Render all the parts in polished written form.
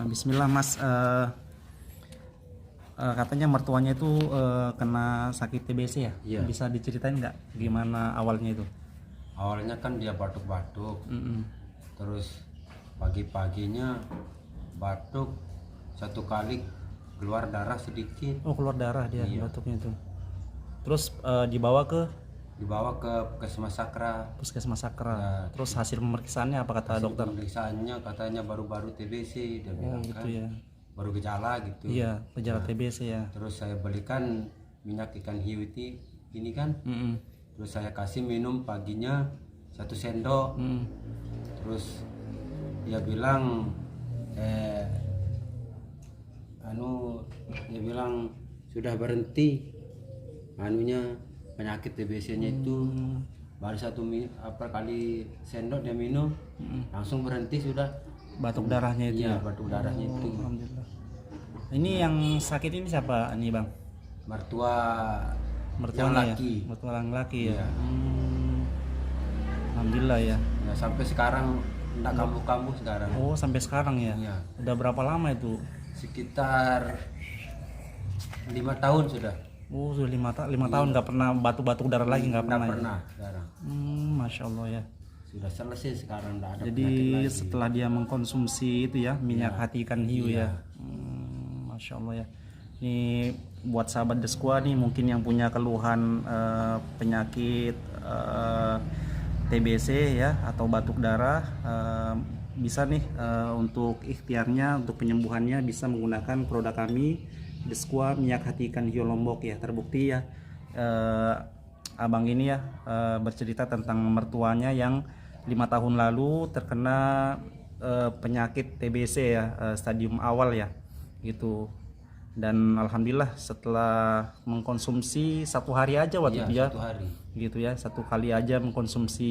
Bismillah Mas. Katanya mertuanya itu kena sakit TBC ya? Iya. Bisa diceritain nggak gimana awalnya itu? Awalnya kan dia batuk-batuk, Mm-mm. terus pagi-paginya batuk satu kali keluar darah sedikit, Oh, keluar darah dia Iya. batuknya itu. Terus dibawa ke dibawa ke Puskesmas Sakra. puskesmas Sakra. Ya. Terus hasil pemeriksaannya apa kata Hasil dokter? pemeriksaannya katanya baru-baru TBC, dia Oh bilang gitu kan, ya. baru gejala gitu. Iya, gejala Nah, TBC ya. Terus saya belikan minyak ikan hiu ini kan, Mm-mm. terus saya kasih minum paginya 1 sendok. Mm-mm. Terus dia bilang dia bilang sudah berhenti anunya, penyakit TBC-nya itu. Baru kali sendok dia minum, langsung berhenti sudah. Batuk darahnya itu Iya, ya. batuk darahnya itu. Alhamdulillah. Ini yang sakit ini siapa nih Bang? Mertua yang Mertuanya laki. ya? Mertua yang laki ya. Iya. Alhamdulillah ya. Ya, sampai sekarang enggak kambuh-kambuh sekarang. Oh, sampai sekarang ya. Iya. Udah berapa lama itu? Sekitar 5 tahun sudah. Oh, sudah 5 tahun nggak pernah batuk-batuk darah lagi, nggak Enggak pernah. Ya? pernah sekarang. Masya Allah ya. Sudah selesai sekarang, enggak ada Jadi penyakit lagi. setelah dia mengkonsumsi itu ya minyak hati ikan hiu Iya. ya. Masya Allah ya. Ini buat sahabat The Squad nih mungkin yang punya keluhan penyakit TBC ya atau batuk darah, bisa nih untuk ikhtiarnya, untuk penyembuhannya bisa menggunakan produk kami The Squad minyak hati ikan hiu Lombok ya. Terbukti ya, abang ini ya bercerita tentang mertuanya yang 5 tahun lalu terkena penyakit TBC ya, stadium awal ya gitu. Dan alhamdulillah setelah mengkonsumsi 1 hari aja waktu Iya, itu ya 1 hari. gitu ya, 1 kali aja mengkonsumsi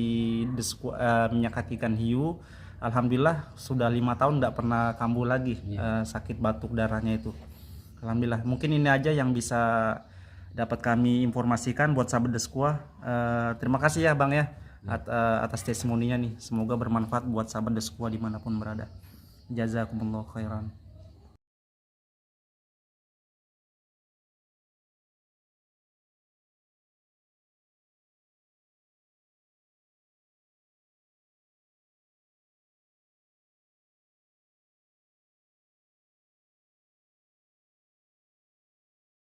minyak hati ikan hiu, alhamdulillah sudah 5 tahun tidak pernah kambuh lagi sakit batuk darahnya itu. Alhamdulillah. Mungkin ini aja yang bisa dapat kami informasikan buat sahabat The Squad. Terima kasih ya Bang ya atas testimoninya nih. Semoga bermanfaat buat sahabat The Squad dimanapun berada. Jazakumullah khairan.